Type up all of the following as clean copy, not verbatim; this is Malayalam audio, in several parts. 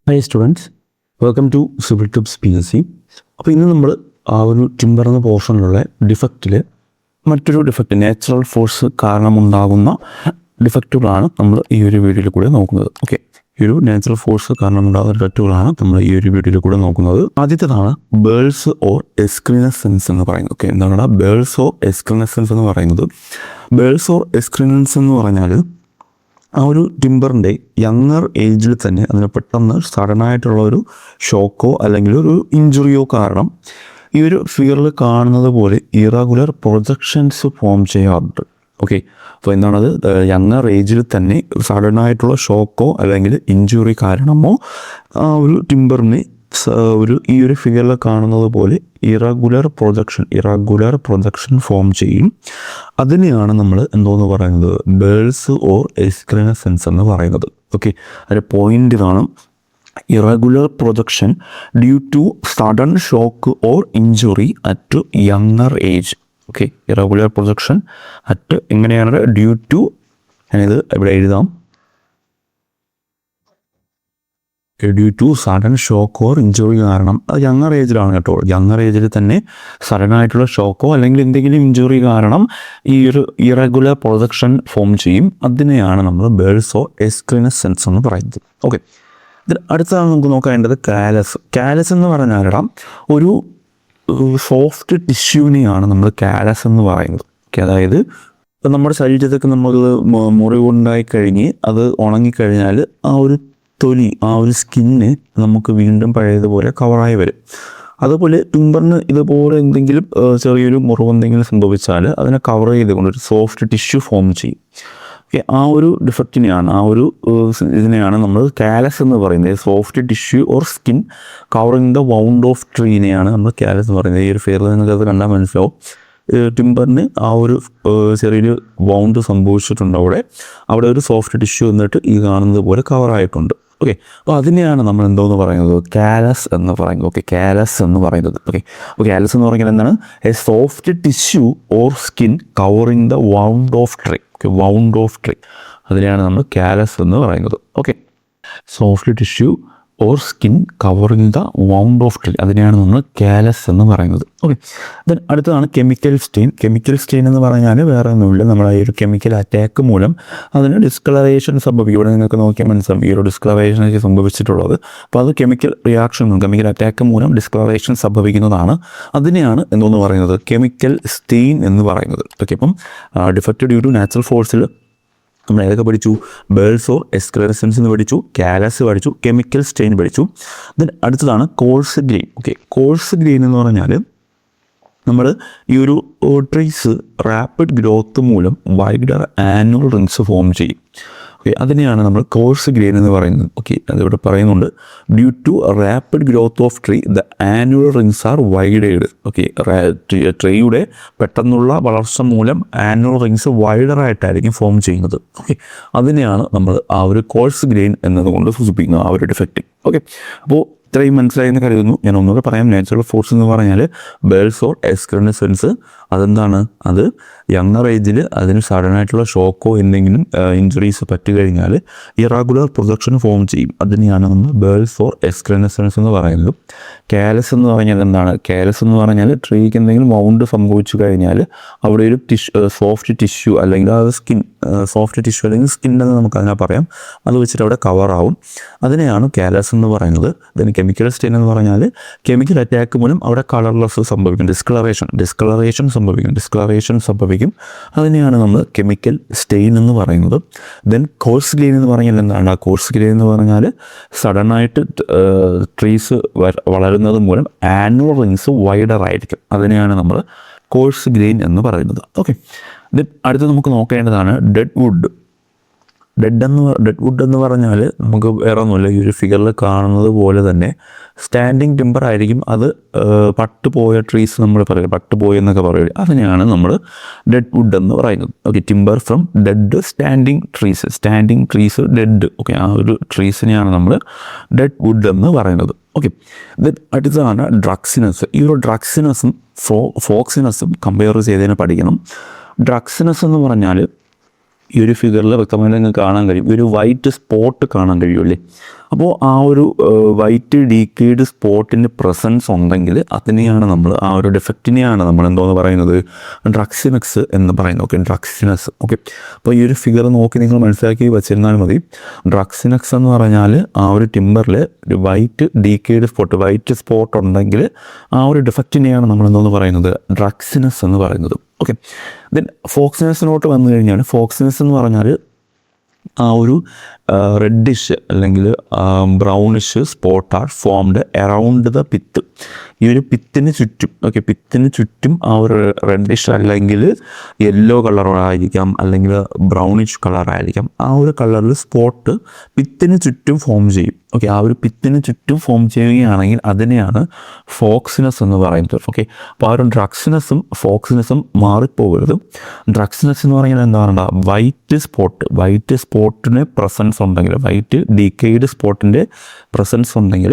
Hi students, welcome to civil tips PSC. അപ്പോൾ ഇന്ന് നമ്മൾ ആ ഒരു ടിമ്പർ എന്ന പോർഷനിലുള്ള ഡിഫക്റ്റിൽ മറ്റൊരു ഡിഫക്റ്റ്, നാച്ചുറൽ ഫോഴ്സ് കാരണമുണ്ടാകുന്ന ഡിഫക്റ്റുകളാണ് നമ്മൾ ഈ ഒരു വീഡിയോയിൽ കൂടെ നോക്കുന്നത്. ഓക്കെ, ഈ ഒരു നാച്ചുറൽ ഫോഴ്സ് കാരണമുണ്ടാകുന്ന ഡിഫക്റ്റുകളാണ് നമ്മൾ ഈ ഒരു വീഡിയോയിൽ കൂടെ നോക്കുന്നത്. ആദ്യത്തേതാണ് ബേൾസ് ഓർ എക്സ്ക്രീനസെൻസ് എന്ന് പറയുന്നത്. ഓക്കെ, എന്താണ് ബേൾസ് ഓർ എക്സ്ക്രീനസെൻസ് എന്ന് പറയുന്നത്? ബേൾസ് ഓർ എക്സ്ക്രീനസെൻസ് എന്ന് പറഞ്ഞാൽ ആ ഒരു ടിമ്പറിൻ്റെ യങ്ങർ ഏജിൽ തന്നെ അതിന് പെട്ടെന്ന് സഡനായിട്ടുള്ള ഒരു ഷോക്കോ അല്ലെങ്കിൽ ഒരു ഇഞ്ചുറിയോ കാരണം ഈ ഒരു ഫിഗറിൽ കാണുന്നത് പോലെ ഇറഗുലർ പ്രൊജക്ഷൻസ് ഫോം ചെയ്യാറുണ്ട്. ഓക്കെ, അപ്പോൾ എന്താണത്? യങ്ങർ ഏജിൽ തന്നെ സഡനായിട്ടുള്ള ഷോക്കോ അല്ലെങ്കിൽ ഇഞ്ചുറി കാരണമോ ആ ഒരു ടിമ്പറിന് ഈ ഒരു ഫിഗറിൽ കാണുന്നത് പോലെ ഇറഗുലർ പ്രൊജക്ഷൻ ഫോം ചെയ്യും. അതിനെയാണ് നമ്മൾ എന്തോന്ന് പറയുന്നത്? ബേൾസ് ഓർ എക്സ്ക്രീനസെൻസ് എന്ന് പറയുന്നത്. ഓക്കെ, അതിൻ്റെ പോയിന്റ് ഇതാണ്: irregular projection due to sudden shock or injury at younger age. Okay, irregular projection at എങ്ങനെയാണ്? ഡ്യൂ ടു, ഞാനിത് ഇവിടെ എഴുതാം, due to sudden shock or injury കാരണം. അത് യങ്ങർ ഏജിലാണ് കേട്ടോ. യങ്ങർ ഏജിൽ തന്നെ സഡനായിട്ടുള്ള ഷോക്കോ അല്ലെങ്കിൽ എന്തെങ്കിലും ഇഞ്ചുറി കാരണം ഈ ഒരു ഇറഗുലർ പ്രൊജക്ഷൻ ഫോം ചെയ്യും. അതിനെയാണ് നമ്മൾ ബേൾസ് ഓർ എക്സ്ക്രീനസെൻസ് എന്ന് പറയുന്നത്. ഓക്കെ, ഇതിൽ അടുത്താണ് നമുക്ക് നോക്കേണ്ടത് കാലസ് എന്ന് പറഞ്ഞാൽ ഒരു സോഫ്റ്റ് ടിഷ്യൂവിനെയാണ് നമ്മൾ കാലസ് എന്ന് പറയുന്നത്. ഓക്കെ, അതായത് ഇപ്പം നമ്മുടെ ശരീരത്തൊക്കെ നമ്മൾ മുറിവുണ്ടായി കഴിഞ്ഞ് അത് ഉണങ്ങിക്കഴിഞ്ഞാൽ ആ ഒരു തൊലി, ആ ഒരു സ്കിന്ന് നമുക്ക് വീണ്ടും പഴയതുപോലെ കവറായി വരും. അതുപോലെ ടിമ്പറിന് ഇതുപോലെ എന്തെങ്കിലും ചെറിയൊരു മുറിവ് എന്തെങ്കിലും സംഭവിച്ചാൽ അതിനെ കവർ ചെയ്തുകൊണ്ട് ഒരു സോഫ്റ്റ് ടിഷ്യൂ ഫോം ചെയ്യും. ഓക്കെ, ആ ഒരു ഡിഫക്റ്റിനെയാണ്, ആ ഒരു ഇതിനെയാണ് നമ്മൾ കാലസ് എന്ന് പറയുന്നത്. Soft tissue or skin covering the wound of ട്രീനെയാണ് നമ്മൾ കാലസ് എന്ന് പറയുന്നത്. ഈ ഒരു ഫിഗറിൽ നിങ്ങൾക്കത് കണ്ടാൽ മനസ്സിലാവും. ടിമ്പറിന് ആ ഒരു ചെറിയൊരു വൗണ്ട് സംഭവിച്ചിട്ടുണ്ട്. അവിടെ ഒരു സോഫ്റ്റ് ടിഷ്യൂ എന്നിട്ട് ഈ കാണുന്നത് പോലെ കവറായിട്ടുണ്ട്. ഓക്കെ, അപ്പോൾ അതിനെയാണ് നമ്മൾ എന്തോന്ന് പറയുന്നത്? കാലസ് എന്ന് പറയുന്നത്. ഓക്കെ, കാലസ് എന്ന് പറയുന്നത്. ഓക്കെ, അപ്പോൾ കാലസ് എന്ന് പറയുന്നത് എന്താണ്? A soft tissue or skin covering the wound of tree. Okay, wound of tree, അതിനെയാണ് നമ്മൾ കാലസ് എന്ന് പറയുന്നത്. Okay, soft tissue or skin covering the wound of tree, അതിനെയാണ് നമ്മൾ കാലസ് എന്ന് പറയുന്നത്. ഓക്കെ, ദെൻ അടുത്തതാണ് കെമിക്കൽ സ്റ്റെയിൻ എന്ന് പറഞ്ഞാൽ വേറെ ഒന്നുമില്ല, നമ്മുടെ ഈ ഒരു കെമിക്കൽ അറ്റാക്ക് മൂലം അതിന് ഡിസ്കളറേഷൻ സംഭവിക്കും. ഇവിടെ നിങ്ങൾക്ക് നോക്കിയാൽ മനസ്സിലാവും ഈ ഒരു ഡിസ്കളറേഷൻ ഒക്കെ സംഭവിച്ചിട്ടുള്ളത്. അപ്പോൾ അത് കെമിക്കൽ അറ്റാക്ക് മൂലം ഡിസ്കളറേഷൻ സംഭവിക്കുന്നതാണ്. അതിനെയാണ് എന്തോന്ന് പറയുന്നത്? കെമിക്കൽ സ്റ്റെയിൻ എന്ന് പറയുന്നത്. ഓക്കെ, അപ്പം ഡിഫക്റ്റ് ഡ്യൂ ടു നാച്ചുറൽ ഫോഴ്സിൽ നമ്മൾ ഏതൊക്കെ പഠിച്ചു? ബേൾസ് ഓർ എക്സ്ക്രീനസെൻസ് എന്ന് പഠിച്ചു, കാലസ് പഠിച്ചു, കെമിക്കൽ സ്റ്റെയിൻ പഠിച്ചു. ദെൻ അടുത്തതാണ് coarse grain. Okay, coarse grain എന്ന് പറഞ്ഞാൽ നമ്മൾ ഈ ഒരു ട്രീസ് റാപ്പിഡ് ഗ്രോത്ത് മൂലം വൈഡർ ആനുവൽ റിങ്സ് ഫോം ചെയ്യും. ഓക്കെ, അതിനെയാണ് നമ്മൾ കോഴ്സ് ഗ്രെയിൻ എന്ന് പറയുന്നത്. ഓക്കെ, അതിവിടെ പറയുന്നുണ്ട്, due to rapid growth of tree the annual rings are wided. Okay, ട്രീയുടെ പെട്ടെന്നുള്ള വളർച്ച മൂലം ആനുവൽ റിങ്സ് വൈഡറായിട്ടായിരിക്കും ഫോം ചെയ്യുന്നത്. ഓക്കെ, അതിനെയാണ് നമ്മൾ ആ ഒരു കോഴ്സ് ഗ്രെയിൻ എന്നതുകൊണ്ട് സൂചിപ്പിക്കുന്നത്, ആ ഒരു ഡിഫക്റ്റ്. ഓക്കെ, അപ്പോൾ ഇത്രയും മനസ്സിലായെന്ന് കരുതുന്നു. ഞാൻ ഒന്നുകൂടെ പറയാം. നാച്ചുറൽ ഫോഴ്സ് എന്ന് പറഞ്ഞാൽ ബേൾസ് ഓർ എക്സ്ക്രീനസെൻസ്, അതെന്താണ്? അത് യങ്ങർ ഏജിൽ അതിന് സഡനായിട്ടുള്ള ഷോക്കോ എന്തെങ്കിലും ഇഞ്ചുറീസ് പറ്റുകഴിഞ്ഞാൽ ഇറഗുലർ പ്രൊജക്ഷൻ ഫോം ചെയ്യും. അതിനെയാണ് നമ്മൾ ബേൾസ് ഓർ എക്സ്ക്രീനസെൻസ് എന്ന് പറയുന്നത്. കാലസ് എന്ന് പറഞ്ഞാൽ എന്താണ്? കാലസ് എന്ന് പറഞ്ഞാൽ ട്രീക്ക് എന്തെങ്കിലും വൗണ്ട് സംഭവിച്ചു കഴിഞ്ഞാൽ അവിടെ ഒരു സോഫ്റ്റ് ടിഷ്യൂ അല്ലെങ്കിൽ ആ സ്കിൻ, സോഫ്റ്റ് ടിഷ്യൂ അല്ലെങ്കിൽ സ്കിൻ എന്ന് നമുക്ക് അതിനെ പറയാം, അത് വെച്ചിട്ട് അവിടെ കവറാവും. അതിനെയാണ് കാലസ് എന്ന് പറയുന്നത്. ഇതിന് കെമിക്കൽ സ്റ്റെയിൻ എന്ന് പറഞ്ഞാൽ കെമിക്കൽ അറ്റാക്ക് മൂലം അവിടെ കളർലെസ് സംഭവിക്കും, ഡിസ്കളറേഷൻ സംഭവിക്കും. അതിനെയാണ് നമ്മൾ കെമിക്കൽ സ്റ്റെയിൻ എന്ന് പറയുന്നത്. ദെൻ കോഴ്സ് ഗ്രെയിൻ എന്ന് പറഞ്ഞാൽ എന്താണ്? ആ കോഴ്സ് ഗ്രെയിൻ എന്ന് പറഞ്ഞാൽ സഡനായിട്ട് ട്രീസ് വളരുന്നത് മൂലം ആനുവൽ റിങ്സ് വൈഡർ ആയിരിക്കും. അതിനെയാണ് നമ്മൾ കോഴ്സ് ഗ്രെയിൻ എന്ന് പറയുന്നത്. ഓക്കെ, ദെൻ അടുത്ത് നമുക്ക് നോക്കേണ്ടതാണ് ഡെഡ് വുഡ് എന്ന് പറഞ്ഞാൽ നമുക്ക് വേറെ ഒന്നുമില്ല, ഈ ഒരു ഫിഗറിൽ കാണുന്നത് പോലെ തന്നെ സ്റ്റാൻഡിങ് ടിമ്പർ ആയിരിക്കും. അത് പട്ടുപോയ ട്രീസ് നമ്മൾ പറയും, പട്ടുപോയി എന്നൊക്കെ പറയും. അതിനെയാണ് നമ്മൾ ഡെഡ് വുഡ് എന്ന് പറയുന്നത്. Okay, timber from dead standing trees dead. Okay, ആ ഒരു ട്രീസിനെയാണ് നമ്മൾ ഡെഡ് വുഡ് എന്ന് പറയുന്നത്. ഓക്കെ, ദെൻ അടുത്തതാണ് ഡ്രഗ്സിനസ്. ഈ ഒരു ഡ്രഗ്സിനസും ഫോക്സിനസും കമ്പയർ ചെയ്തതിനെ പഠിക്കണം. ഡ്രഗ്സിനസ് എന്ന് പറഞ്ഞാൽ ഈ ഒരു ഫിഗറിൽ വ്യക്തമായി നിങ്ങൾക്ക് കാണാൻ കഴിയും, ഒരു വൈറ്റ് സ്പോട്ട് കാണാൻ കഴിയുമല്ലേ? അപ്പോൾ ആ ഒരു വൈറ്റ് ഡീക്കേഡ് സ്പോട്ടിൻ്റെ പ്രസൻസ് ഉണ്ടെങ്കിൽ അതിനെയാണ് നമ്മൾ, ആ ഒരു ഡിഫക്റ്റിനെയാണ് നമ്മൾ എന്തോന്ന് പറയുന്നത്, ഡ്രക്സിനസ് എന്ന് പറയുന്നത്. ഓക്കെ, ഡ്രക്സിനസ്. ഓക്കെ, അപ്പോൾ ഈ ഒരു ഫിഗർ നോക്കി നിങ്ങൾ മനസ്സിലാക്കി വെച്ചിരുന്നാൽ മതി. ഡ്രക്സിനസ് എന്ന് പറഞ്ഞാൽ ആ ഒരു ടിമ്പറിൽ ഒരു white decade spot, white spot ഉണ്ടെങ്കിൽ ആ ഒരു ഡിഫക്റ്റിനെയാണ് നമ്മൾ എന്തോന്ന് പറയുന്നത്, ഡ്രക്സിനസ് എന്ന് പറയുന്നത്. ഓക്കെ, ദെൻ ഫോക്സിനസിനോട്ട് വന്നു കഴിഞ്ഞാൽ, ഫോക്സിനസ് എന്ന് പറഞ്ഞാൽ ആ ഒരു റെഡിഷ് അല്ലെങ്കിൽ brownish spot are formed around the pith. ഈ ഒരു പിത്തിന് ചുറ്റും, ഓക്കെ, പിത്തിന് ചുറ്റും ആ ഒരു റെഡിഷ് അല്ലെങ്കിൽ യെല്ലോ കളറായിരിക്കാം അല്ലെങ്കിൽ ബ്രൗണിഷ് കളറായിരിക്കാം, ആ ഒരു കളറിൽ സ്പോട്ട് പിത്തിന് ചുറ്റും ഫോം ചെയ്യും. ഓക്കെ, ആ ഒരു പിത്തിന് ചുറ്റും ഫോം ചെയ്യുകയാണെങ്കിൽ അതിനെയാണ് ഫോക്സിനസ് എന്ന് പറയുന്നത്. ഓക്കെ, അപ്പോൾ ആ ഒരു ഡ്രക്സിനസും ഫോക്സിനസും മാറിപ്പോകരുത്. ഡ്രക്സിനസ് എന്ന് പറഞ്ഞാൽ എന്താണ്, വൈറ്റ് സ്പോട്ട്, വൈറ്റ് സ്പോട്ടിന് പ്രസൻസ് ഉണ്ടെങ്കിൽ, വൈറ്റ് ഡീക്കേഡ് സ്പോട്ടിൻ്റെ പ്രസൻസ് ഉണ്ടെങ്കിൽ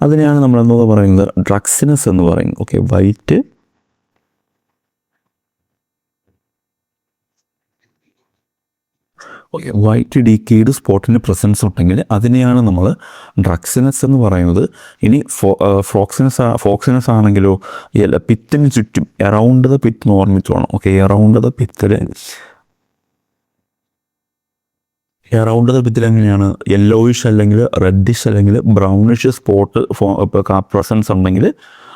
അതിനെയാണ് നമ്മൾ എന്താ പറയുന്നത്, ഡ്രക്സിനസ് എന്ന് പറയുന്നത്. ഓക്കെ, വൈറ്റ് വൈറ്റ് ഡീക്കേഡ് സ്പോട്ടിൻ്റെ പ്രസൻസ് ഉണ്ടെങ്കിൽ അതിനെയാണ് നമ്മൾ ഡ്രക്സിനസ് എന്ന് പറയുന്നത്. ഇനി ഫോക്സിനസ് ആണെങ്കിലോ പിത്തിന് ചുറ്റും, എറൗണ്ട് ദ പിറ്റ് എന്ന് ഓർമ്മിച്ചോണം. ഓക്കെ, എറൗണ്ട് ദ പിത്തിൽ എങ്ങനെയാണ്, യെല്ലോയിഷ് അല്ലെങ്കിൽ റെഡിഷ് അല്ലെങ്കിൽ ബ്രൗണിഷ് സ്പോട്ട് പ്രസൻസ് ഉണ്ടെങ്കിൽ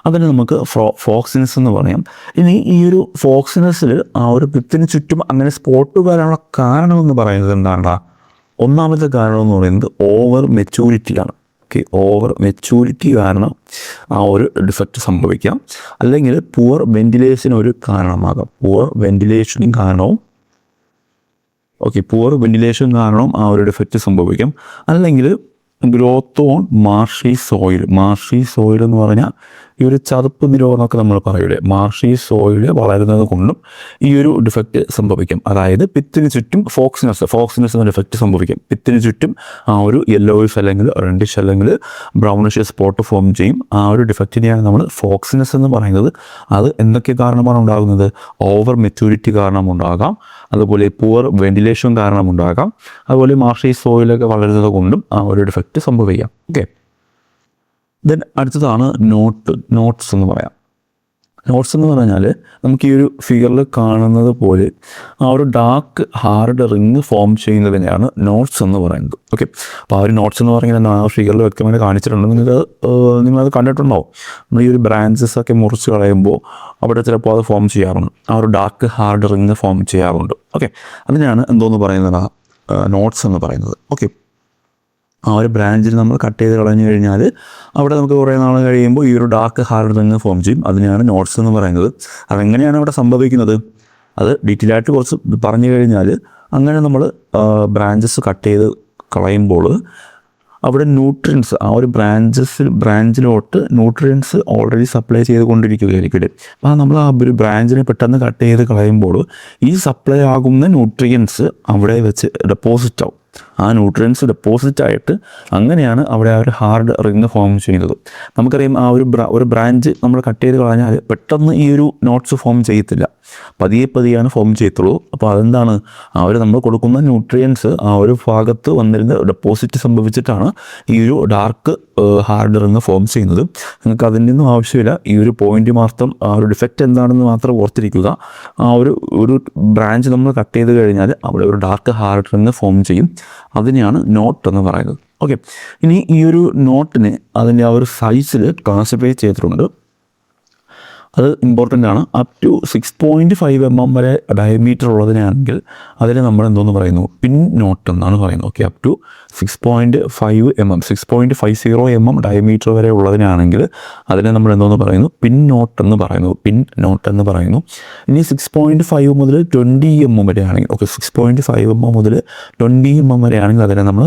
അതിന് നമുക്ക് ഫോക്സിനസ് എന്ന് പറയാം. ഇനി ഈ ഒരു ഫോക്സിനസിൽ ആ ഒരു പിത്തിന് ചുറ്റും അങ്ങനെ സ്പോട്ട് വരാനുള്ള കാരണമെന്ന് പറയുന്നത് എന്താണ്, ഒന്നാമത്തെ കാരണം എന്ന് പറയുന്നത് ഓവർ മെച്യൂരിറ്റിയാണ്. ഓക്കെ, ഓവർ മെച്യൂരിറ്റി കാരണം ആ ഒരു ഡിഫക്റ്റ് സംഭവിക്കാം, അല്ലെങ്കിൽ പുവർ വെന്റിലേഷൻ ഒരു കാരണമാകാം. പുവർ വെന്റിലേഷൻ കാരണവും, ഓക്കെ, പുവർ വെന്റിലേഷൻ കാരണം ആ ഒരു ഡിഫക്റ്റ് സംഭവിക്കാം. അല്ലെങ്കിൽ growth on marshy soil. Marshy soil എന്ന് പറഞ്ഞാൽ ഈ ഒരു ചതുപ്പ് നിരോധനമൊക്കെ നമ്മൾ പറയൂലേ, മാർഷി സോയിൽ വളരുന്നത് കൊണ്ടും ഈ ഒരു ഡിഫക്റ്റ് സംഭവിക്കും. അതായത് പിത്തിന് ചുറ്റും ഫോക്സിനസ് എന്ന ഡിഫക്റ്റ് സംഭവിക്കും. പിത്തിന് ചുറ്റും ആ ഒരു യെല്ലോയിഷ് അല്ലെങ്കിൽ റെഡിഷ് അല്ലെങ്കിൽ ബ്രൗണിഷ് സ്പോട്ട് ഫോം ചെയ്യും. ആ ഒരു ഡിഫക്റ്റിനെയാണ് നമ്മൾ ഫോക്സിനസ് എന്ന് പറയുന്നത്. അത് എന്തൊക്കെ കാരണമാണ് ഉണ്ടാകുന്നത്, ഓവർ മെച്യൂരിറ്റി കാരണം ഉണ്ടാകാം, അതുപോലെ പുവർ വെന്റിലേഷൻ കാരണം ഉണ്ടാകാം, അതുപോലെ മാർഷി സോയിലൊക്കെ വളരുന്നത് കൊണ്ടും ആ ഒരു ഡിഫക്റ്റ് സംഭവിക്കാം. ഓക്കെ, ദെൻ അടുത്തതാണ് നോട്ട്സ് എന്ന് പറയാം. നോട്ട്സ് എന്ന് പറഞ്ഞാൽ നമുക്ക് ഈ ഒരു ഫിഗറിൽ കാണുന്നത് പോലെ ആ ഒരു ഡാർക്ക് ഹാർഡ് റിങ് ഫോം ചെയ്യുന്നതിനെയാണ് നോട്ട്സ് എന്ന് പറയുന്നത്. ഓക്കെ, അപ്പോൾ ആ ഒരു നോട്ട്സ് എന്ന് പറഞ്ഞാൽ ആ ഫിഗറിൽ വ്യക്തമായി കാണിച്ചിട്ടുണ്ട്. നിങ്ങളത് കണ്ടിട്ടുണ്ടാവും. നമ്മൾ ഈ ഒരു ബ്രാഞ്ചസ് ഒക്കെ മുറിച്ച് കളയുമ്പോൾ അവിടെ ചിലപ്പോൾ അത് ഫോം ചെയ്യാറുണ്ട്, ആ ഒരു ഡാർക്ക് ഹാർഡ് റിങ് ഫോം ചെയ്യാറുണ്ട്. ഓക്കെ, അതിനാണ് എന്തോന്ന് പറയുന്നത്, നോട്ട്സ് എന്ന് പറയുന്നത്. ഓക്കെ, ആ ഒരു ബ്രാഞ്ചിൽ നമ്മൾ കട്ട് ചെയ്ത് കളഞ്ഞു കഴിഞ്ഞാൽ അവിടെ നമുക്ക് കുറേ നാൾ കഴിയുമ്പോൾ ഈ ഒരു ഡാർക്ക് ഹാർഡ് റിങ് ഫോം ചെയ്യും. അതിനെയാണ് നോട്ട്സ് എന്ന് പറയുന്നത്. അതെങ്ങനെയാണ് അവിടെ സംഭവിക്കുന്നത്, അത് ഡീറ്റെയിൽ ആയിട്ട് കുറച്ച് പറഞ്ഞു കഴിഞ്ഞാൽ, അങ്ങനെ നമ്മൾ ബ്രാഞ്ചസ് കട്ട് ചെയ്ത് കളയുമ്പോൾ അവിടെ ന്യൂട്രിയൻസ് ആ ഒരു ബ്രാഞ്ചിലോട്ട് ന്യൂട്രിയൻസ് ഓൾറെഡി സപ്ലൈ ചെയ്തുകൊണ്ടിരിക്കുകയായിരിക്കും. അപ്പോൾ നമ്മൾ ആ ഒരു ബ്രാഞ്ചിനെ പെട്ടെന്ന് കട്ട് ചെയ്ത് കളയുമ്പോൾ ഈ സപ്ലൈ ആകുന്ന ന്യൂട്രിയൻസ് അവിടെ വെച്ച് ഡെപ്പോസിറ്റ് ആവും. ആ ന്യൂട്രിയൻസ് ഡെപ്പോസിറ്റ് ആയിട്ട് അങ്ങനെയാണ് അവിടെ ആ ഒരു ഹാർഡ് റിങ് ഫോം ചെയ്യുന്നത്. നമുക്കറിയാം ആ ഒരു ബ്രാഞ്ച് നമ്മൾ കട്ട് ചെയ്ത് കളഞ്ഞാൽ പെട്ടെന്ന് ഈ ഒരു നോട്ട്സ് ഫോം ചെയ്യത്തില്ല, പതിയെയാണ് ഫോം ചെയ്യത്തുള്ളൂ. അപ്പോൾ അതെന്താണ്, ആ ഒരു നമ്മൾ കൊടുക്കുന്ന ന്യൂട്രിയൻസ് ആ ഒരു ഭാഗത്ത് വന്നിരുന്ന് ഡെപ്പോസിറ്റ് സംഭവിച്ചിട്ടാണ് ഈ ഒരു ഡാർക്ക് ഹാർഡ് റിങ് ഫോം ചെയ്യുന്നത്. നിങ്ങൾക്ക് അതിൻ്റെ ഒന്നും ആവശ്യമില്ല. ഈ ഒരു പോയിന്റ് മാത്രം, ആ ഒരു ഡിഫക്റ്റ് എന്താണെന്ന് മാത്രം ഓർത്തിരിക്കുക. ആ ഒരു ബ്രാഞ്ച് നമ്മൾ കട്ട് ചെയ്ത് കഴിഞ്ഞാൽ അവിടെ ഒരു ഡാർക്ക് ഹാർഡ് റിങ് ഫോം ചെയ്യും. അതിനെയാണ് നോട്ട് എന്ന് പറയുന്നത്. ഓക്കെ, ഇനി ഈ ഒരു നോട്ടിനെ അതിൻ്റെ ആ ഒരു സൈസിൽ ക്ലാസിഫൈ ചെയ്തിട്ടുണ്ട്. അത് ഇമ്പോർട്ടൻ്റ് ആണ്. അപ് ടു 6.5 mm വരെ ഡയമീറ്റർ ഉള്ളതിനാണെങ്കിൽ അതിനെ നമ്മൾ എന്തോന്ന് പറയുന്നു, പിൻ നോട്ട് എന്നാണ് പറയുന്നത്. Okay, up to 6.5 mm 6.50 mm diameter വരെ ഉള്ളതിനാണെങ്കിൽ അതിനെ നമ്മൾ എന്തോന്ന് പറയുന്നു, പിൻ നോട്ട് എന്ന് പറയുന്നു. ഇനി 6.5 മുതൽ 20 mm വരെ ആണെങ്കിൽ, ഓക്കെ, 6.5 mm മുതൽ 20 mm വരെ ആണെങ്കിൽ അതിനെ നമ്മൾ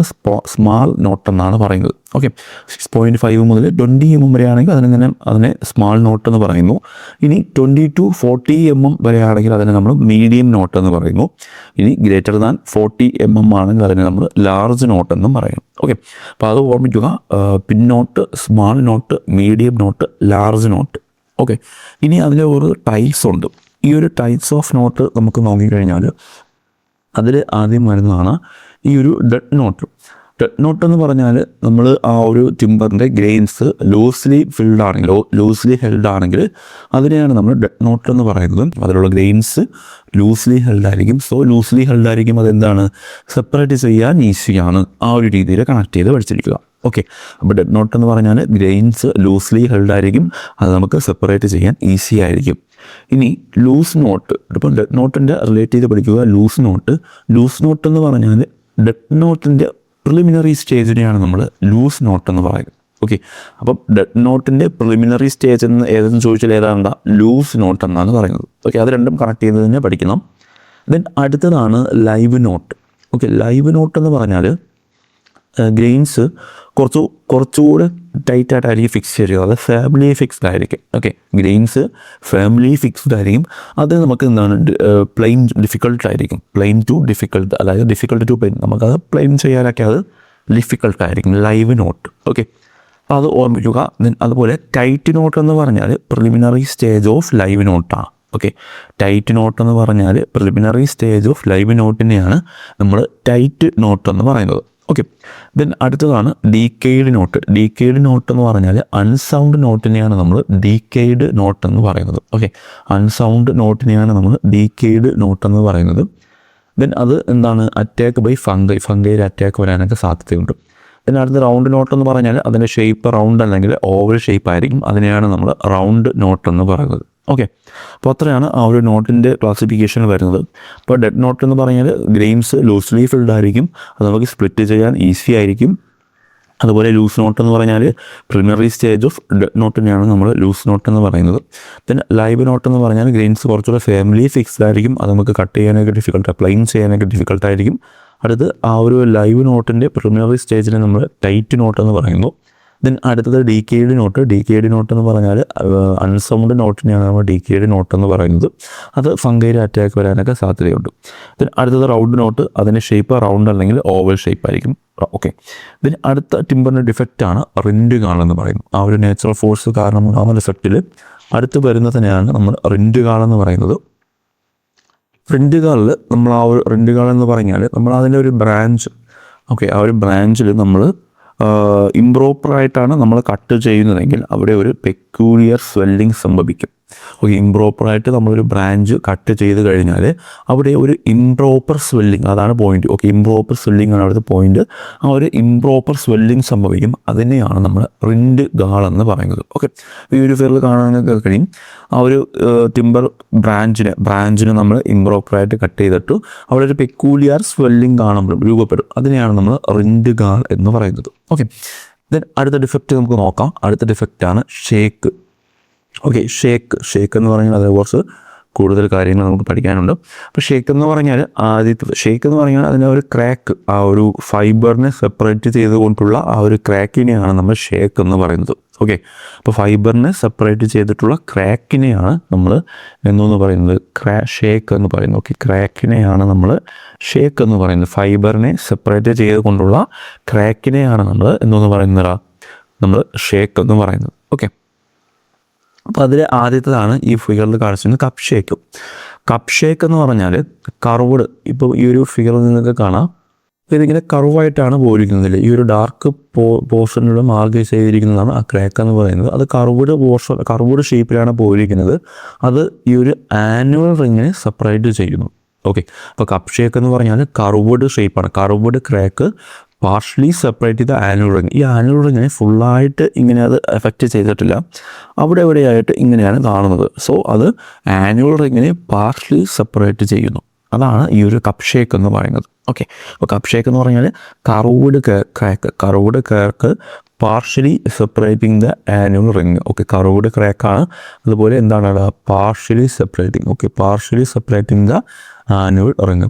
സ്മാൾ നോട്ട് എന്നാണ് പറയുന്നത്. ഓക്കെ, 6.5 മുതൽ 20 mm വരെ ആണെങ്കിൽ അതിനെ സ്മാൾ നോട്ട് എന്ന് പറയുന്നു. ഇനി 20 to 40 mm വരെ ആണെങ്കിൽ അതിനെ നമ്മൾ മീഡിയം നോട്ട് എന്ന് പറയുന്നു. ഇനി ഗ്രേറ്റർ ദാൻ 40 mm ആണെങ്കിൽ അതിനെ നമ്മൾ ലാർജ് നോട്ട് എന്നും പറയുന്നു. ഓക്കെ, അപ്പോൾ അത് ഓർമ്മിക്കുക. Pin knot, small knot, medium knot, large knot. Okay, ഇനി അതിൽ ഒരു ടൈപ്സ് ഉണ്ട്. ഈ ഒരു ടൈപ്സ് ഓഫ് നോട്ട് നമുക്ക് നോക്കിക്കഴിഞ്ഞാൽ അതിൽ ആദ്യം വരുന്നതാണ് ഈ ഒരു ഡെഡ് നോട്ട്. ഡെഡ് നോട്ട് എന്ന് പറഞ്ഞാൽ നമ്മൾ ആ ഒരു ടിമ്പറിൻ്റെ ഗ്രെയിൻസ് ലൂസ്ലി ഫിൽഡ് ആണെങ്കിൽ ലൂസ്ലി ഹെൽഡ് ആണെങ്കിൽ അതിനെയാണ് നമ്മൾ ഡെഡ് നോട്ട് എന്ന് പറയുന്നത്. അതിലുള്ള ഗ്രെയിൻസ് ലൂസ്ലി ഹെൽഡ് ആയിരിക്കും. സോ ലൂസ്ലി ഹെൽഡ് ആയിരിക്കും, അതെന്താണ് സെപ്പറേറ്റ് ചെയ്യാൻ ഈസിയാണ്. ആ ഒരു രീതിയിൽ കണക്ട് ചെയ്ത് പഠിച്ചിരിക്കുക. ഓക്കെ, അപ്പോൾ ഡെഡ് നോട്ട് എന്ന് പറഞ്ഞാൽ ഗ്രെയിൻസ് ലൂസ്ലി ഹെൽഡ് ആയിരിക്കും, അത് നമുക്ക് സെപ്പറേറ്റ് ചെയ്യാൻ ഈസി ആയിരിക്കും. ഇനി ലൂസ് നോട്ട്, ഇപ്പം ഡെഡ് നോട്ടിൻ്റെ റിലേറ്റ് ചെയ്ത് പഠിക്കുക. ലൂസ് നോട്ട് എന്ന് പറഞ്ഞാൽ ഡെഡ് നോട്ടിൻ്റെ പ്രിലിമിനറി സ്റ്റേജിനെയാണ് നമ്മൾ ലൂസ് നോട്ട് എന്ന് പറയുന്നത്. ഓക്കെ, അപ്പം ഡെഡ് നോട്ടിൻ്റെ പ്രിലിമിനറി സ്റ്റേജ് എന്ന് ഏതെന്ന് ചോദിച്ചാൽ ഏതാണ്ടാ ലൂസ് നോട്ട് എന്നാണ് പറയുന്നത്. ഓക്കെ, അത് രണ്ടും കണക്ട് ചെയ്ത് തന്നെ പഠിക്കണം. ദെൻ അടുത്തതാണ് live knot. Okay, live knot എന്ന് പറഞ്ഞാൽ ഗ്രെയിൻസ് കുറച്ചുകൂടെ ടൈറ്റായിട്ടായിരിക്കും ഫിക്സ് ചെയ്യുക, അത് ഫാമിലി ഫിക്സ്ഡ് ആയിരിക്കും. ഓക്കെ, ഗ്രെയിൻസ് ഫാമിലി ഫിക്സ്ഡ് ആയിരിക്കും. അത് നമുക്ക് എന്താണ് പ്ലെയിൻ ഡിഫിക്കൾട്ടായിരിക്കും, പ്ലെയിൻ ടു ഡിഫിക്കൾട്ട്, അതായത് ഡിഫിക്കൾട്ട് ടു പ്ലെയിൻ, നമുക്കത് പ്ലെയിൻ ചെയ്യാനൊക്കെ അത് ഡിഫിക്കൾട്ടായിരിക്കും ലൈവ് നോട്ട്. ഓക്കെ, അപ്പോൾ അത് ഓർമ്മിക്കുക. ദെൻ അതുപോലെ ടൈറ്റ് നോട്ട് എന്ന് പറഞ്ഞാൽ പ്രിലിമിനറി സ്റ്റേജ് ഓഫ് ലൈവ് നോട്ടാണ്. ഓക്കെ, ടൈറ്റ് നോട്ട് എന്ന് പറഞ്ഞാൽ പ്രിലിമിനറി സ്റ്റേജ് ഓഫ് ലൈവ് നോട്ടിനെയാണ് നമ്മൾ ടൈറ്റ് നോട്ട് എന്ന് പറയുന്നത്. ഓക്കെ, ദെൻ അടുത്തതാണ് ഡീക്കെയ്ഡ് നോട്ട്. ഡീക്കെയ്ഡ് നോട്ട് എന്ന് പറഞ്ഞാൽ അൺസൗണ്ട് നോട്ടിനെയാണ് നമ്മൾ ഡീക്കെയ്ഡ് നോട്ട് എന്ന് പറയുന്നത്. ഓക്കെ, അൺസൗണ്ട് നോട്ടിനെയാണ് നമ്മൾ ഡീക്കെയ്ഡ് നോട്ട് എന്ന് പറയുന്നത്. ദെൻ അത് എന്താണ് അറ്റാക്ക് ബൈ ഫംഗൈയിൽ അറ്റാക്ക് വരാനൊക്കെ സാധ്യതയുണ്ട്. ദെൻ അടുത്ത റൗണ്ട് നോട്ട് എന്ന് പറഞ്ഞാൽ അതിൻ്റെ ഷേപ്പ് റൗണ്ട് അല്ലെങ്കിൽ ഓവൽ ഷേപ്പ് ആയിരിക്കും, അതിനെയാണ് നമ്മൾ റൗണ്ട് നോട്ട് എന്ന് പറയുന്നത്. ഓക്കെ, അപ്പോൾ അത്രയാണ് ആ ഒരു നോട്ടിൻ്റെ ക്ലാസിഫിക്കേഷൻ വരുന്നത്. അപ്പോൾ ഡെഡ് നോട്ട് എന്ന് പറഞ്ഞാൽ ഗ്രെയിൻസ് ലൂസ്ലി ഫിൽഡ് ആയിരിക്കും, അത് നമുക്ക് സ്പ്ലിറ്റ് ചെയ്യാൻ ഈസി ആയിരിക്കും. അതുപോലെ ലൂസ് നോട്ട് എന്ന് പറഞ്ഞാൽ പ്രിലിമിനറി സ്റ്റേജ് ഓഫ് ഡെഡ് നോട്ടിനെയാണ് നമ്മൾ ലൂസ് നോട്ട് എന്ന് പറയുന്നത്. പിന്നെ ലൈവ് നോട്ട് എന്ന് പറഞ്ഞാൽ ഗ്രെയിൻസ് കുറച്ചുകൂടെ ഫാമിലി ഫിക്സ്ഡ് ആയിരിക്കും, അത് നമുക്ക് കട്ട് ചെയ്യാനൊക്കെ ഡിഫിക്കൽട്ട്, പ്ലെയിൻ ചെയ്യാനൊക്കെ ഡിഫിക്കൽട്ടായിരിക്കും. അടുത്ത് ആ ഒരു ലൈവ് നോട്ടിൻ്റെ പ്രിലിമിനറി സ്റ്റേജിനെ നമ്മൾ ടൈറ്റ് നോട്ട് എന്ന് പറയുന്നു. ദെൻ അടുത്തത് ഡീക്കെയ്ഡ് നോട്ട്. ഡീക്കെയ്ഡ് നോട്ട് എന്ന് പറഞ്ഞാൽ അൺസൗണ്ട് നോട്ടിനെയാണ് നമ്മൾ ഡീക്കെയ്ഡ് നോട്ട് എന്ന് പറയുന്നത്, അത് ഫംഗൈൽ അറ്റാക്ക് വരാനൊക്കെ സാധ്യതയുണ്ട്. ദെൻ അടുത്തത് റൗണ്ട് നോട്ട്, അതിൻ്റെ ഷേപ്പ് റൗണ്ട് അല്ലെങ്കിൽ ഓവൽ ഷേപ്പ് ആയിരിക്കും. ഓക്കെ, ദെൻ അടുത്ത ടിമ്പറിൻ്റെ ഡിഫക്റ്റാണ് റിൻഡ് കാൾ എന്ന് പറയുന്നത്. ആ ഒരു നാച്ചുറൽ ഫോഴ്സ് കാരണം ആ ഒരു എഫക്റ്റിൽ അടുത്ത് വരുന്നതിനെയാണ് നമ്മൾ റിൻഡ് കാൾ എന്ന് പറയുന്നത്. റിൻഡ് കാളിൽ നമ്മൾ ആ ഒരു റിൻഡ് കാൾ എന്ന് പറഞ്ഞാൽ നമ്മൾ അതിൻ്റെ ഒരു ബ്രാഞ്ച്, ഓക്കെ, ആ ഒരു ബ്രാഞ്ചിൽ നമ്മൾ ഇംപ്രോപ്പറായിട്ടാണ് നമ്മൾ കട്ട് ചെയ്യുന്നതെങ്കിൽ അവിടെ ഒരു പെക്യൂലിയർ സ്വെല്ലിംഗ് സംഭവിക്കും. ഓക്കെ, ഇംപ്രോപ്പറായിട്ട് നമ്മളൊരു ബ്രാഞ്ച് കട്ട് ചെയ്ത് കഴിഞ്ഞാൽ അവിടെ ഒരു ഇംപ്രോപ്പർ സ്വെല്ലിംഗ്, അതാണ് പോയിന്റ്. ഓക്കെ, ഇംപ്രോപ്പർ സ്വെല്ലിംഗ് ആണ് അവിടുത്തെ പോയിന്റ്. ആ ഒരു ഇംപ്രോപ്പർ സ്വെല്ലിംഗ് സംഭവിക്കും, അതിനെയാണ് നമ്മൾ റിൻഡ് ഗാൾ എന്ന് പറയുന്നത്. ഓക്കെ, ഈ ഒരു ഫിഗറിൽ കാണാനൊക്കെ കഴിയും. ആ ഒരു ടിമ്പർ ബ്രാഞ്ചിനെ നമ്മൾ ഇംപ്രോപ്പറായിട്ട് കട്ട് ചെയ്തിട്ട് അവിടെ ഒരു പെക്യൂലിയർ സ്വെല്ലിംഗ് കാണുമ്പോഴും രൂപപ്പെടും, അതിനെയാണ് നമ്മൾ റിൻഡ് ഗാൾ എന്ന് പറയുന്നത്. ഓക്കെ, ദെൻ അടുത്ത ഡിഫക്റ്റ് നമുക്ക് നോക്കാം. അടുത്ത ഡിഫക്റ്റാണ് ഷേക്ക്. ഓക്കെ, ഷേക്ക് എന്ന് പറഞ്ഞാൽ അത് കുറച്ച് കൂടുതൽ കാര്യങ്ങൾ നമുക്ക് പഠിക്കാനുണ്ട്. അപ്പോൾ ഷേക്ക് എന്ന് പറഞ്ഞാൽ അതിൻ്റെ ഒരു ക്രാക്ക്, ആ ഒരു ഫൈബറിനെ സെപ്പറേറ്റ് ചെയ്തുകൊണ്ടുള്ള ആ ഒരു ക്രാക്കിനെയാണ് നമ്മൾ ഷേക്ക് എന്ന് പറയുന്നത്. ഓക്കെ, അപ്പോൾ ഫൈബറിനെ സെപ്പറേറ്റ് ചെയ്തിട്ടുള്ള ക്രാക്കിനെയാണ് നമ്മൾ എന്നു പറയുന്നത് ഷേക്ക് എന്ന് പറയുന്നത്. ഓക്കെ, ക്രാക്കിനെയാണ് നമ്മൾ ഷേക്ക് എന്ന് പറയുന്നത്. ഫൈബറിനെ സെപ്പറേറ്റ് ചെയ്തുകൊണ്ടുള്ള ക്രാക്കിനെയാണ് നമ്മൾ എന്നു പറയുന്നത് നമ്മൾ ഷേക്ക് എന്ന് പറയുന്നത്. ഓക്കെ, അപ്പോൾ അതിൽ ആദ്യത്തേതാണ് ഈ ഫിഗറിൽ കാണിച്ചിരുന്നത് കപ്പ് ഷേക്ക് എന്ന് പറഞ്ഞാൽ കർവ്ഡ്. ഇപ്പോൾ ഈ ഒരു ഫിഗറിൽ നിങ്ങൾക്ക് കാണാം, ഇതിങ്ങനെ കർവായിട്ടാണ് പോയിരിക്കുന്നത്. ഈ ഒരു ഡാർക്ക് പോർഷനിലൂടെ മാർക്ക് ചെയ്തിരിക്കുന്നതാണ് ആ ക്രാക്ക് എന്ന് പറയുന്നത്. അത് കർവ്ഡ് ഷേപ്പിലാണ് പോയിരിക്കുന്നത്. അത് ഈ ഒരു ആനുവൽ റിങ്ങിനെ സെപ്പറേറ്റ് ചെയ്യുന്നു. ഓക്കെ, അപ്പോൾ കപ്പ് ഷേക്ക് എന്ന് പറഞ്ഞാൽ കർവ്ഡ് ഷേപ്പാണ്. കർവ്ഡ് ക്രാക്ക് പാർഷ്യലി സെപ്പറേറ്റ് ചെയ്ത ആനുവൽ റിങ്. ഈ ആനുവൽ റിങ്ങിനെ ഫുള്ളായിട്ട് ഇങ്ങനെ അത് എഫക്റ്റ് ചെയ്തിട്ടില്ല, അവിടെ എവിടെയായിട്ട് ഇങ്ങനെയാണ് കാണുന്നത്. സോ അത് ആനുവൽ റിങ്ങിനെ പാർഷ്യലി സെപ്പറേറ്റ് ചെയ്യുന്നു, അതാണ് ഈ ഒരു കപ്പ് ഷേക്ക് എന്ന് പറയുന്നത്. ഓക്കെ, അപ്പോൾ കപ്പ് ഷേക്ക് എന്ന് പറഞ്ഞാൽ curved crack partially separating the annual ring. Okay, curved ക്രാക്കാണ്. അതുപോലെ എന്താണ് partially separating. Okay, partially separating the annual ring,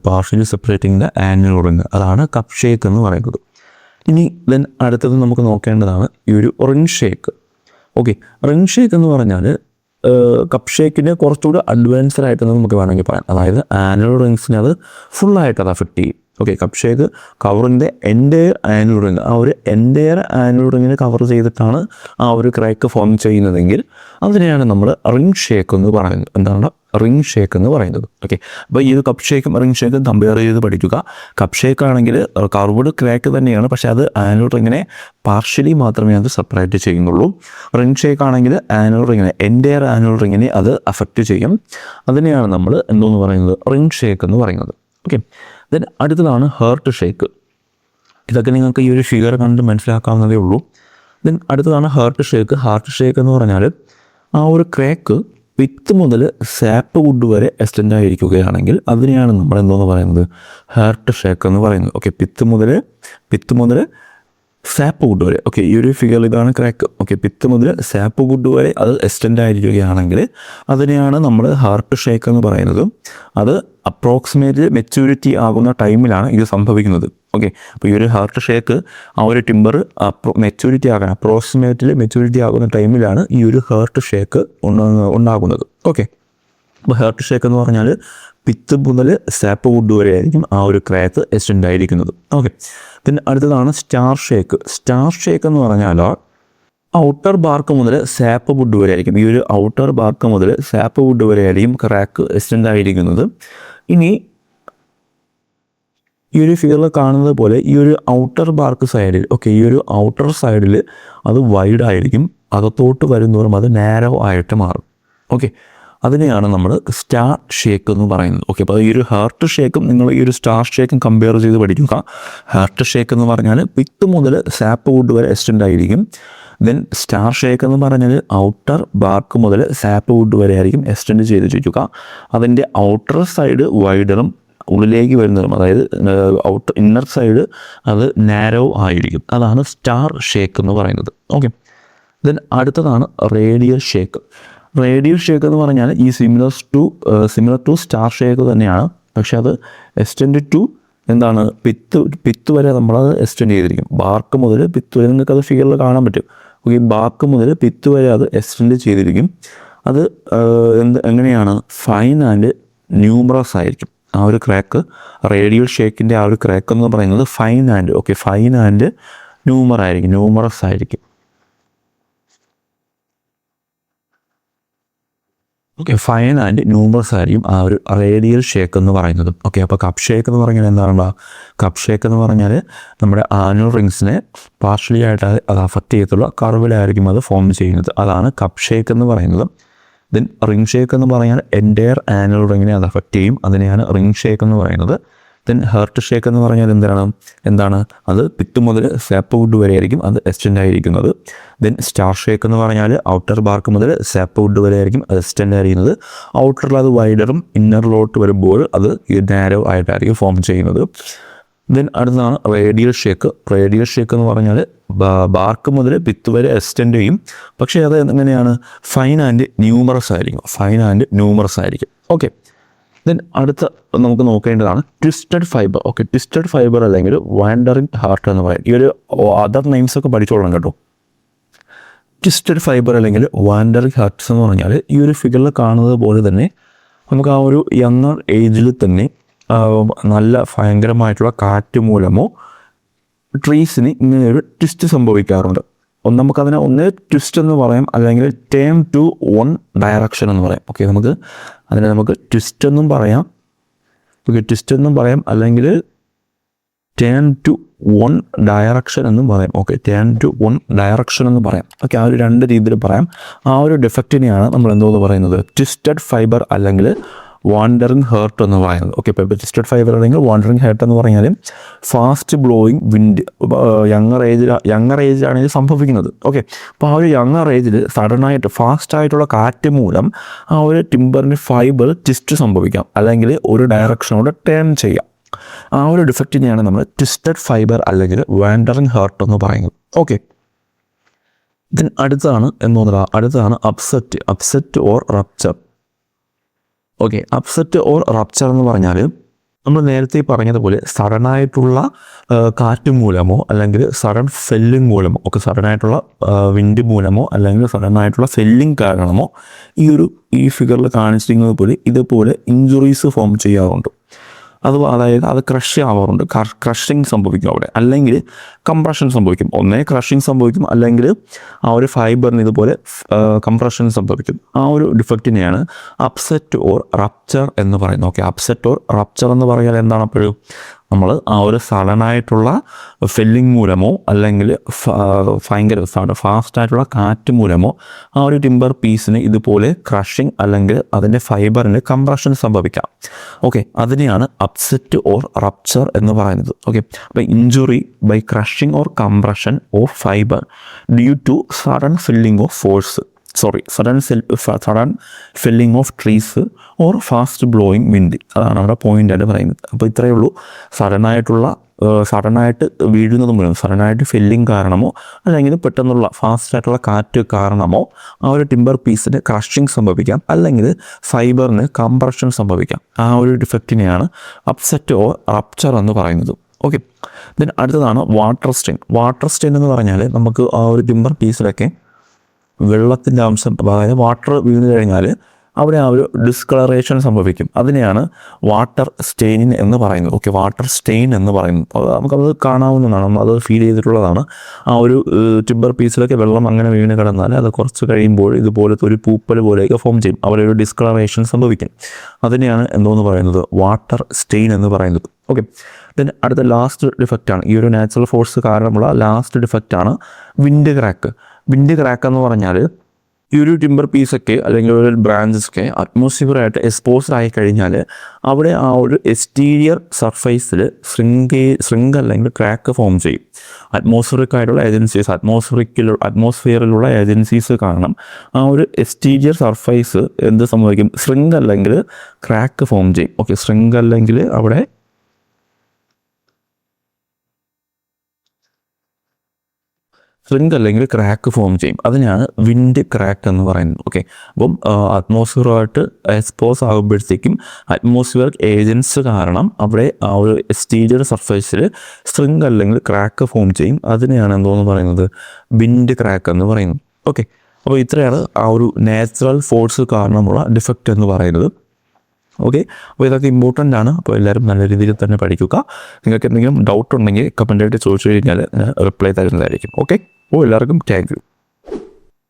അതാണ് കപ്പ് ഷേക്ക് എന്ന് പറയുന്നത്. ഇനി ദെൻ അടുത്തത് നമുക്ക് നോക്കേണ്ടതാണ് ഈ ഒരു ring shake. Okay, ring shake എന്ന് പറഞ്ഞാൽ കപ്പ് ഷേക്കിന് കുറച്ചുകൂടി അഡ്വാൻസ്ഡ് ആയിട്ടെന്ന് നമുക്ക് വേണമെങ്കിൽ പറയാം. അതായത് ആനുവൽ റിങ്സിനെ അത് ഫുള്ളായിട്ട് അത് അഫക്റ്റ് ചെയ്യും. ഓക്കെ, കപ്പ് ഷേക്ക് കവറിൻ്റെ എൻ്റെയർ ആനുവൽ റിങ്, ആ ഒരു എൻ്റെയർ ആനുവൽ റിങ്ങിനെ കവർ ചെയ്തിട്ടാണ് ആ ഒരു ക്രാക്ക് ഫോം ചെയ്യുന്നതെങ്കിൽ അതിനെയാണ് നമ്മൾ റിംഗ് ഷേക്ക് എന്ന് പറയുന്നത്. എന്താണ് റിംഗ് ഷേക്ക് എന്ന് പറയുന്നത്? ഓക്കെ, അപ്പോൾ ഈ ഒരു കപ്പ് ഷേക്കും റിംഗ് ഷേക്കും കമ്പയർ ചെയ്ത് പഠിക്കുക. കപ്പ് ഷേക്ക് ആണെങ്കിൽ കർവ്ഡ് ക്രാക്ക് തന്നെയാണ്, പക്ഷേ അത് ആനുവൽ റിങ്ങിനെ പാർഷ്യലി മാത്രമേ അത് സെപ്പറേറ്റ് ചെയ്യുന്നുള്ളൂ. റിംഗ് ഷേക്ക് ആണെങ്കിൽ ആനുവൽ റിങ്ങിനെ, എൻ്റെയർ ആനുവൽ റിങ്ങിനെ അത് അഫക്റ്റ് ചെയ്യും. അതിനെയാണ് നമ്മൾ എന്തോന്ന് പറയുന്നത്? റിംഗ് ഷേക്ക് എന്ന് പറയുന്നത്. ഓക്കെ, ദെൻ അടുത്തതാണ് ഹേർട്ട് ഷേക്ക്. ഇതൊക്കെ നിങ്ങൾക്ക് ഈ ഒരു ഫിഗർ കണ്ട് മനസ്സിലാക്കാവുന്നതേ ഉള്ളൂ. ദെൻ അടുത്തതാണ് ഹേർട്ട് ഷേക്ക്. ഹാർട്ട് ഷേക്ക് എന്ന് പറഞ്ഞാൽ ആ ഒരു ക്രാക്ക് പിത്ത് മുതൽ സാപ്പ് വുഡ് വരെ എക്സ്റ്റെൻഡ് ആയിരിക്കുകയാണെങ്കിൽ അതിനെയാണ് നമ്മൾ എന്തോന്ന് പറയുന്നത്? ഹേർട്ട് ഷേക്ക് എന്ന് പറയുന്നത്. ഓക്കെ, പിത്ത് മുതൽ സാപ്പ് വുഡ് വരെ. ഓക്കെ, ഈ ഒരു ഫിഗർ ഇതാണ് ക്രാക്ക്. ഓക്കെ, പിത്ത് മുതൽ സാപ്പ് വുഡ് വരെ അത് എക്സ്റ്റെൻഡ് ആയിരിക്കുകയാണെങ്കിൽ അതിനെയാണ് നമ്മൾ ഹാർട്ട് ഷേക്ക് എന്ന് പറയുന്നത്. അത് അപ്രോക്സിമേറ്റ്ലി മെച്യൂരിറ്റി ആകുന്ന ടൈമിലാണ് ഇത് സംഭവിക്കുന്നത്. ഓക്കെ, അപ്പോൾ ഈ ഒരു ഹാർട്ട് ഷേക്ക് ആ ഒരു ടിമ്പർ അപ്രോക്സിമേറ്റ്ലി മെച്യൂരിറ്റി ആകുന്ന ടൈമിലാണ് ഈ ഒരു ഹാർട്ട് ഷേക്ക് ഉണ്ടാകുന്നത്. ഓക്കെ, അപ്പോൾ ഹാർട്ട് ഷേക്ക് എന്ന് പറഞ്ഞാൽ പിത്ത് മുതൽ സാപ്പ് വുഡ് വരെ ആയിരിക്കും ആ ഒരു ക്രാക്ക് എക്സ്റ്റെൻഡ് ആയിരിക്കുന്നത്. ഓക്കെ, പിന്നെ അടുത്തതാണ് സ്റ്റാർ ഷേക്ക്. സ്റ്റാർ ഷേക്ക് എന്ന് പറഞ്ഞാൽ ഔട്ടർ ബാർക്ക് മുതൽ സാപ്പ് വുഡ് വരെ ആയിരിക്കും. ഈ ഒരു ഔട്ടർ ബാർക്ക് മുതൽ സാപ്പ് വുഡ് വരെ ആയിരിക്കും ക്രാക്ക് എക്സ്റ്റെൻഡ് ആയിരിക്കുന്നത്. ഇനി ഈ ഒരു ഫിഗറിൽ കാണുന്നത് പോലെ ഈ ഒരു ഔട്ടർ ബാർക്ക് സൈഡിൽ, ഓക്കെ, ഈ ഒരു ഔട്ടർ സൈഡിൽ അത് വൈഡ് ആയിരിക്കും, അകത്തോട്ട് വരുന്നവരും അത് നാരോ ആയിട്ട് മാറും. ഓക്കെ, അതിനെയാണ് നമ്മൾ സ്റ്റാർ ഷേക്ക് എന്ന് പറയുന്നത്. ഓക്കെ, അപ്പോൾ ഈ ഒരു ഹാർട്ട് ഷേക്കും നിങ്ങൾ ഈ ഒരു സ്റ്റാർ ഷേക്കും കമ്പയർ ചെയ്ത് പഠിക്കുക. ഹാർട്ട് ഷേക്ക് എന്ന് പറഞ്ഞാൽ പിത്ത് മുതൽ സാപ്പ് വുഡ് വരെ എക്സ്റ്റെൻഡ് ആയിരിക്കും. ദെൻ സ്റ്റാർ ഷേക്ക് എന്ന് പറഞ്ഞാൽ ഔട്ടർ ബാർക്ക് മുതൽ സാപ്പ് വുഡ് വരെ ആയിരിക്കും എക്സ്റ്റെൻഡ് ചെയ്തിരിക്കുക. അതിൻ്റെ ഔട്ടർ സൈഡ് വൈഡറും ഉള്ളിലേക്ക് വരുന്നതും, അതായത് ഇന്നർ സൈഡ് അത് നാരോ ആയിരിക്കും. അതാണ് സ്റ്റാർ ഷേക്ക് എന്ന് പറയുന്നത്. ഓക്കെ, ദെൻ അടുത്തതാണ് റേഡിയൽ ഷേക്ക്. റേഡിയൽ ഷേക്ക് എന്ന് പറഞ്ഞാൽ ഈ സിമിലർ ടു സ്റ്റാർ ഷേക്ക് തന്നെയാണ്, പക്ഷെ അത് എക്സ്റ്റെൻഡ് ടു എന്താണ് പിത്ത് വരെ നമ്മളത് എക്സ്റ്റെൻഡ് ചെയ്തിരിക്കും. ബാർക്ക് മുതൽ പിത്ത് വരെ നിങ്ങൾക്ക് അത് ഫിഗറിൽ കാണാൻ പറ്റും. ഓക്കെ, ബാർക്ക് മുതൽ പിത്ത് വരെ അത് എക്സ്റ്റെൻഡ് ചെയ്തിരിക്കും. അത് എങ്ങനെയാണ്? ഫൈൻ ആൻഡ് ന്യൂമറസ് ആയിരിക്കും ആ ഒരു ക്രാക്ക്. റേഡിയൽ ഷേക്കിൻ്റെ ആ ഒരു ക്രാക്ക് എന്ന് പറയുന്നത് ഫൈൻ ആൻഡ് ന്യൂമറസ് ആയിരിക്കും. ഓക്കെ, ഫൈൻ ആൻഡ് ന്യൂമറസ് ആയിരിക്കും ആ ഒരു റേഡിയൽ ഷേക്ക് എന്ന് പറയുന്നത്. ഓക്കെ, അപ്പോൾ കപ്പ് ഷേക്ക് എന്ന് പറഞ്ഞാൽ എന്താണ്? കപ്പ് ഷേക്ക് എന്ന് പറഞ്ഞാൽ നമ്മുടെ ആനുവൽ റിങ്സിനെ പാർഷ്യലി ആയിട്ട് അത് അഫക്റ്റ് ചെയ്തിട്ടുള്ള കർവിലായിരിക്കും അത് ഫോം ചെയ്യുന്നത്. അതാണ് കപ്പ് ഷേക്ക് എന്ന് പറയുന്നത്. ദെൻ റിംഗ് ഷേക്ക് എന്ന് പറഞ്ഞാൽ എൻ്റെയർ ആനുവൽ റിങ്ങിനെ അത് അഫക്റ്റ് ചെയ്യും. അതിനെയാണ് റിംഗ് ഷേക്ക് എന്ന് പറയുന്നത്. ദെൻ ഹേർട്ട് ഷേക്ക് എന്ന് പറഞ്ഞാൽ എന്താണ്? അത് പിത്ത് മുതൽ സാപ്പ് വുഡ് വരെ ആയിരിക്കും അത് എക്സ്റ്റെൻഡ് ആയിരിക്കുന്നത്. ദെൻ സ്റ്റാർ ഷേക്ക് എന്ന് പറഞ്ഞാൽ ഔട്ടർ ബാർക്ക് മുതൽ സാപ്പ് വുഡ് വരെ ആയിരിക്കും അത് എക്സ്റ്റെൻഡ് ആയിരിക്കുന്നത്. ഔട്ടറിൽ അത് വൈഡറും ഇന്നറിലോട്ട് വരുമ്പോൾ അത് നാരോ ആയിട്ടായിരിക്കും ഫോം ചെയ്യുന്നത്. ദെൻ അടുത്തതാണ് റേഡിയൽ ഷേക്ക്. റേഡിയൽ ഷേക്ക് എന്ന് പറഞ്ഞാൽ ബാർക്ക് മുതൽ പിത്ത് വരെ എക്സ്റ്റെൻഡ് ചെയ്യും, പക്ഷേ അത് എങ്ങനെയാണ്? ഫൈൻ ആൻഡ് ന്യൂമറസ് ആയിരിക്കും. ഓക്കെ, ദെൻ അടുത്ത നമുക്ക് നോക്കേണ്ടതാണ് twisted fibre. Okay, twisted fibre അല്ലെങ്കിൽ വാൻഡറിങ് ഹാർട്ട് എന്ന് പറയും. ഈ ഒരു അതർ നെയിംസ് ഒക്കെ പഠിച്ചോളണം കേട്ടോ. ട്വിസ്റ്റഡ് ഫൈബർ അല്ലെങ്കിൽ വാൻഡറിങ് ഹാർട്ട്സ് എന്ന് പറഞ്ഞാൽ ഈ ഒരു ഫിഗറിൽ കാണുന്നത് പോലെ തന്നെ നമുക്ക് ആ ഒരു യങ്ങർ ഏജിൽ തന്നെ നല്ല ഭയങ്കരമായിട്ടുള്ള കാറ്റ് മൂലമോ ട്രീസിന് ഇങ്ങനെ ഒരു ട്വിസ്റ്റ് സംഭവിക്കാറുണ്ട്. നമുക്കതിനെ ഒന്ന് ട്വിസ്റ്റ് എന്ന് പറയാം, അല്ലെങ്കിൽ ടേം ടു വൺ ഡയറക്ഷൻ എന്ന് പറയാം. ഓക്കെ, നമുക്ക് ട്വിസ്റ്റ് എന്നും പറയാം, അല്ലെങ്കിൽ ടേൺ ടു വൺ ഡയറക്ഷൻ എന്നും പറയാം. Okay, turn to one direction എന്ന് പറയാം. ഓക്കെ, ആ ഒരു രണ്ട് രീതിയിൽ പറയാം. ആ ഒരു ഡിഫക്റ്റിനെയാണ് നമ്മൾ എന്തോന്ന് പറയുന്നത്? ട്വിസ്റ്റഡ് ഫൈബർ അല്ലെങ്കിൽ വാണ്ടറിങ് ഹേർട്ട് എന്ന് പറയുന്നത്. ഓക്കെ, ഇപ്പോൾ ട്വിസ്റ്റഡ് ഫൈബർ അല്ലെങ്കിൽ വാണ്ടറിങ് ഹേർട്ട് എന്ന് പറഞ്ഞാൽ ഫാസ്റ്റ് ബ്ലോയിങ് വിൻഡ് യങ്ങർ ഏജിലാണ് ഇത് സംഭവിക്കുന്നത്. ഓക്കെ, അപ്പോൾ ആ ഒരു യങ്ങർ ഏജിൽ സഡനായിട്ട് ഫാസ്റ്റായിട്ടുള്ള കാറ്റ് മൂലം ആ ഒരു ടിമ്പറിന് ഫൈബർ ട്വിസ്റ്റ് സംഭവിക്കാം, അല്ലെങ്കിൽ ഒരു ഡയറക്ഷനോടെ ടേൺ ചെയ്യാം. ആ ഒരു ഡിഫക്റ്റിനെയാണ് നമ്മൾ ട്വിസ്റ്റഡ് ഫൈബർ അല്ലെങ്കിൽ വാണ്ടറിങ് ഹേർട്ട് എന്ന് പറയുന്നത്. ഓക്കെ, ദെൻ അടുത്താണ് upset or rupture. Okay, upset or rupture എന്ന് പറഞ്ഞാൽ നമ്മൾ നേരത്തെ പറഞ്ഞതുപോലെ സഡനായിട്ടുള്ള കാറ്റ് മൂലമോ അല്ലെങ്കിൽ സഡൻ ഫെല്ലിംഗ് മൂലമോ, ഒക്കെ സഡനായിട്ടുള്ള വിൻഡ് മൂലമോ അല്ലെങ്കിൽ സഡനായിട്ടുള്ള ഫെല്ലിംഗ് കാരണമോ ഈ ഫിഗറിൽ കാണിച്ചിരിക്കുന്നത് പോലെ ഇതുപോലെ ഇഞ്ചുറീസ് ഫോം ചെയ്യാറുണ്ട്. അതായത് അത് ക്രഷ് ആവാറുണ്ട്, ക്രഷിങ് സംഭവിക്കും അവിടെ, അല്ലെങ്കിൽ കംപ്രഷൻ സംഭവിക്കും. ഒന്നേ ക്രഷിങ് സംഭവിക്കും, അല്ലെങ്കിൽ ആ ഒരു ഫൈബറിന് ഇതുപോലെ കംപ്രഷൻ സംഭവിക്കും. ആ ഒരു ഡിഫക്റ്റിനെയാണ് അപ്സെറ്റ് ഓർ റപ്ചർ എന്ന് പറയുന്നത്. ഓക്കെ, അപ്സെറ്റ് ഓർ റപ്ചർ എന്ന് പറഞ്ഞാൽ എന്താണ്? അപ്പോഴും നമ്മൾ ആ ഒരു സഡനായിട്ടുള്ള ഫെല്ലിങ് മൂലമോ അല്ലെങ്കിൽ ഭയങ്കര ഫാസ്റ്റായിട്ടുള്ള കാറ്റ് മൂലമോ ആ ഒരു ടിമ്പർ പീസിന് ഇതുപോലെ ക്രഷിങ് അല്ലെങ്കിൽ അതിൻ്റെ ഫൈബറിന് കംപ്രഷൻ സംഭവിക്കാം. ഓക്കെ, അതിനെയാണ് അപ്സെറ്റ് ഓർ റപ്ചർ എന്ന് പറയുന്നത്. ഓക്കെ, അപ്പോൾ injury by crushing or compression of fibre due to sudden falling of force sudden falling of trees or fast blowing wind. അതാണ് നമ്മുടെ പോയിൻ്റായിട്ട് പറയുന്നത്. അപ്പോൾ ഇത്രയേ ഉള്ളൂ. സഡനായിട്ട് വീഴുന്നത് മൂലം, സഡനായിട്ട് ഫില്ലിംഗ് കാരണമോ അല്ലെങ്കിൽ പെട്ടെന്നുള്ള ഫാസ്റ്റായിട്ടുള്ള കാറ്റ് കാരണമോ ആ ഒരു ടിമ്പർ പീസിന് ക്രഷിങ് സംഭവിക്കാം, അല്ലെങ്കിൽ ഫൈബറിന് കംപ്രഷൻ സംഭവിക്കാം. ആ ഒരു ഡിഫക്റ്റിനെയാണ് അപ്സെറ്റ് ഓർ റപ്ചർ എന്ന് പറയുന്നത്. ഓക്കെ, ദെൻ അടുത്തതാണ് വാട്ടർ സ്ട്രെയിൻ. വാട്ടർ സ്ട്രെയിൻ എന്ന് പറഞ്ഞാൽ നമുക്ക് ആ ഒരു ടിമ്പർ പീസിലൊക്കെ വെള്ളത്തിൻ്റെ അംശം, അതായത് വാട്ടർ വീണ് കഴിഞ്ഞാൽ അവിടെ ആ ഒരു ഡിസ്കളറേഷൻ സംഭവിക്കും. അതിനെയാണ് വാട്ടർ സ്റ്റെയിൻ എന്ന് പറയുന്നത്. ഓക്കെ, വാട്ടർ സ്റ്റെയിൻ എന്ന് പറയുന്നത് നമുക്കത് കാണാവുന്നതാണ്, അത് ഫീൽ ചെയ്തിട്ടുള്ളതാണ്. ആ ഒരു ടിമ്പർ പീസിലൊക്കെ വെള്ളം അങ്ങനെ വീണ് കിടന്നാൽ അത് കുറച്ച് കഴിയുമ്പോൾ ഇതുപോലത്തെ ഒരു പൂപ്പൽ പോലെയൊക്കെ ഫോം ചെയ്യും, അവിടെ ഒരു ഡിസ്കളറേഷൻ സംഭവിക്കും. അതിനെയാണ് എന്തോന്ന് പറയുന്നത്? വാട്ടർ സ്റ്റെയിൻ എന്ന് പറയുന്നത്. ഓക്കെ, ദെൻ അടുത്ത ലാസ്റ്റ് ഡിഫക്റ്റാണ്, ഈ ഒരു നാച്ചുറൽ ഫോഴ്സ് കാരണമുള്ള ലാസ്റ്റ് ഡിഫക്റ്റാണ് വിൻഡ് ക്രാക്ക്. വിൻഡ് ക്രാക്ക് എന്ന് പറഞ്ഞാൽ ഈ ഒരു ടിമ്പർ പീസൊക്കെ അല്ലെങ്കിൽ ഒരു ബ്രാഞ്ചസൊക്കെ അറ്റ്മോസ്ഫിയറായിട്ട് എക്സ്പോസ്ഡ് ആയി കഴിഞ്ഞാൽ അവിടെ ആ ഒരു എക്സ്റ്റീരിയർ സർഫേസിൽ ശൃംഗ് അല്ലെങ്കിൽ ക്രാക്ക് ഫോം ചെയ്യും. അറ്റ്മോസ്ഫിയറിക്കായിട്ടുള്ള ഏജൻസീസ്, അറ്റ്മോസ്ഫിയറിലുള്ള ഏജൻസീസ് കാരണം ആ ഒരു എക്സ്റ്റീരിയർ സർഫേസ് എന്ത് സംഭവിക്കും? ശൃംഗ് അല്ലെങ്കിൽ ക്രാക്ക് ഫോം ചെയ്യും. ഓക്കെ, ശൃംഗ് അല്ലെങ്കിൽ അവിടെ അല്ലെങ്കിൽ ക്രാക്ക് ഫോം ചെയ്യും. അതിനാണ് വിൻഡ് ക്രാക്ക് എന്ന് പറയുന്നത്. ഓക്കെ, അപ്പം അറ്റ്മോസ്ഫിയറുമായിട്ട് എക്സ്പോസ് ആകുമ്പോഴത്തേക്കും അറ്റ്മോസ്ഫിയർ ഏജൻസ് കാരണം അവിടെ ആ ഒരു എക്സ്റ്റീരിയർ സർഫേസിൽ സ്ട്രിങ് അല്ലെങ്കിൽ ക്രാക്ക് ഫോം ചെയ്യും. അതിനെയാണ് എന്തോന്ന് പറയുന്നത്? വിൻഡ് ക്രാക്ക് എന്ന് പറയുന്നത്. ഓക്കെ, അപ്പോൾ ഇത്രയാണ് ആ ഒരു നാച്ചുറൽ ഫോഴ്സ് കാരണമുള്ള ഡിഫക്റ്റ് എന്ന് പറയുന്നത്. ഓക്കെ, അപ്പോൾ ഇതൊക്കെ ഇമ്പോർട്ടൻ്റ് ആണ്. അപ്പോൾ എല്ലാവരും നല്ല രീതിയിൽ തന്നെ പഠിക്കുക. നിങ്ങൾക്ക് എന്തെങ്കിലും ഡൗട്ട് ഉണ്ടെങ്കിൽ കമൻ്റായിട്ട് ചോദിച്ചു കഴിഞ്ഞാൽ റിപ്ലൈ തരുന്നതായിരിക്കും. ഓക്കെ, അപ്പോൾ എല്ലാവർക്കും താങ്ക് യു.